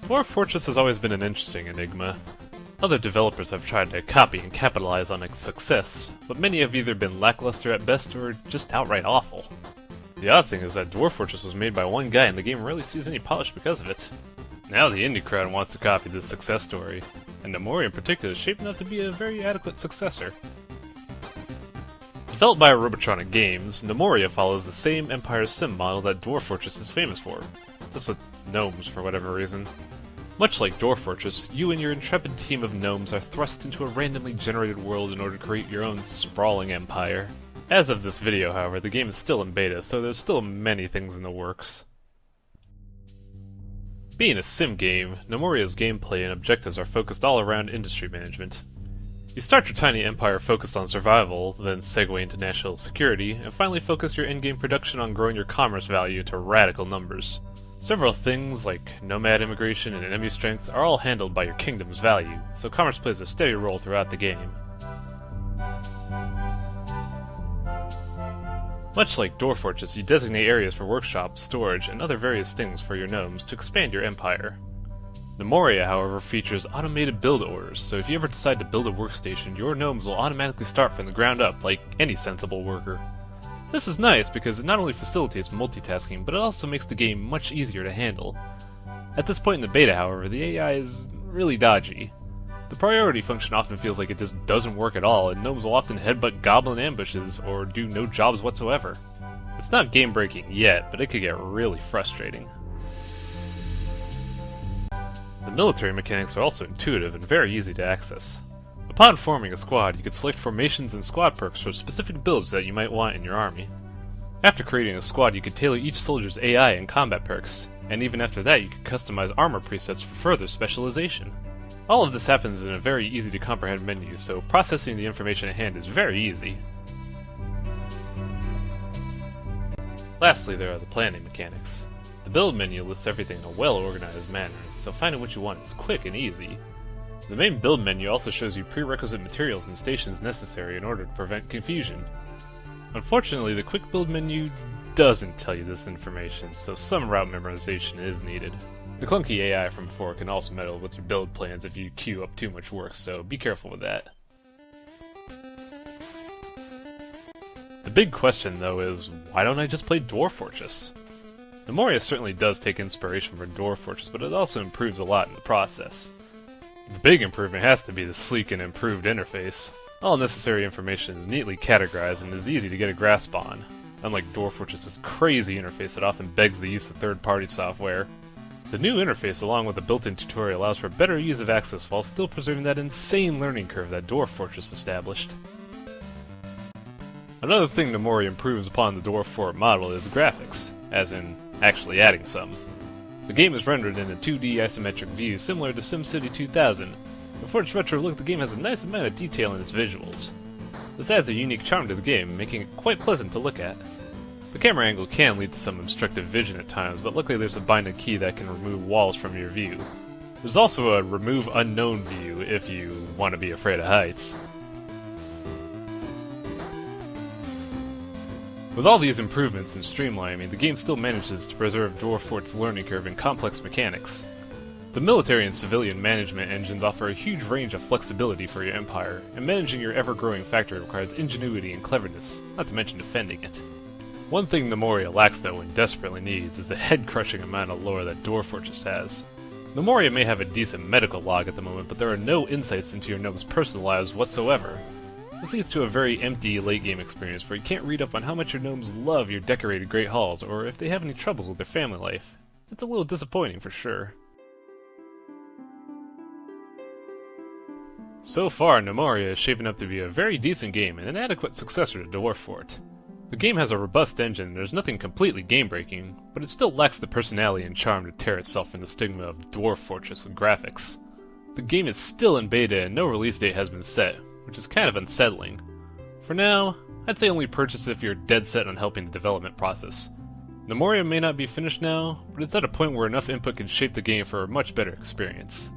Dwarf Fortress has always been an interesting enigma. Other developers have tried to copy and capitalize on its success, but many have either been lackluster at best or just outright awful. The odd thing is that Dwarf Fortress was made by one guy and the game rarely sees any polish because of it. Now the indie crowd wants to copy this success story, and Gnomoria in particular is shaping up to be a very adequate successor. Developed by Robotronic games, Gnomoria follows the same Empire sim model that Dwarf Fortress is famous for, just with gnomes for whatever reason. Much like Dwarf Fortress, you and your intrepid team of gnomes are thrust into a randomly generated world in order to create your own sprawling empire. As of this video, however, the game is still in beta, so there's still many things in the works. Being a sim game, Gnomoria's gameplay and objectives are focused all around industry management. You start your tiny empire focused on survival, then segue into national security, and finally focus your in-game production on growing your commerce value to radical numbers. Several things, like nomad immigration and enemy strength, are all handled by your kingdom's value, so commerce plays a steady role throughout the game. Much like Dwarf Fortress, you designate areas for workshops, storage, and other various things for your gnomes to expand your empire. Gnomoria, however, features automated build orders, so if you ever decide to build a workstation, your gnomes will automatically start from the ground up like any sensible worker. This is nice because it not only facilitates multitasking, but it also makes the game much easier to handle. At this point in the beta, however, the AI is really dodgy. The priority function often feels like it just doesn't work at all, and gnomes will often headbutt goblin ambushes or do no jobs whatsoever. It's not game-breaking yet, but it could get really frustrating. The military mechanics are also intuitive and very easy to access. Upon forming a squad, you can select formations and squad perks for specific builds that you might want in your army. After creating a squad, you can tailor each soldier's AI and combat perks, and even after that you can customize armor presets for further specialization. All of this happens in a very easy to comprehend menu, so processing the information at hand is very easy. Lastly, there are the planning mechanics. The build menu lists everything in a well-organized manner, so finding what you want is quick and easy. The main build menu also shows you prerequisite materials and stations necessary in order to prevent confusion. Unfortunately, the quick build menu doesn't tell you this information, so some route memorization is needed. The clunky AI from before can also meddle with your build plans if you queue up too much work, so be careful with that. The big question, though, is why don't I just play Dwarf Fortress? Gnomoria certainly does take inspiration from Dwarf Fortress, but it also improves a lot in the process. The big improvement has to be the sleek and improved interface. All necessary information is neatly categorized and is easy to get a grasp on, unlike Dwarf Fortress's crazy interface that often begs the use of third-party software. The new interface, along with the built-in tutorial, allows for better ease of access while still preserving that insane learning curve that Dwarf Fortress established. Another thing Gnomoria improves upon the Dwarf Fort model is graphics, as in actually adding some. The game is rendered in a 2D isometric view similar to SimCity 2000, but for its retro look the game has a nice amount of detail in its visuals. This adds a unique charm to the game, making it quite pleasant to look at. The camera angle can lead to some obstructive vision at times, but luckily there's a binding key that can remove walls from your view. There's also a remove unknown view if you want to be afraid of heights. With all these improvements and streamlining, the game still manages to preserve Dwarf Fort's learning curve and complex mechanics. The military and civilian management engines offer a huge range of flexibility for your empire, and managing your ever-growing factory requires ingenuity and cleverness, not to mention defending it. One thing Gnomoria lacks though and desperately needs is the head-crushing amount of lore that Dwarf Fortress has. Gnomoria may have a decent medical log at the moment, but there are no insights into your gnomes' personal lives whatsoever. This leads to a very empty late-game experience where you can't read up on how much your gnomes love your decorated great halls, or if they have any troubles with their family life. It's a little disappointing for sure. So far, Gnomoria is shaping up to be a very decent game and an adequate successor to Dwarf Fort. The game has a robust engine and there's nothing completely game-breaking, but it still lacks the personality and charm to tear itself from the stigma of Dwarf Fortress with graphics. The game is still in beta and no release date has been set, which is kind of unsettling. For now, I'd say only purchase it if you're dead set on helping the development process. Gnomoria may not be finished now, but it's at a point where enough input can shape the game for a much better experience.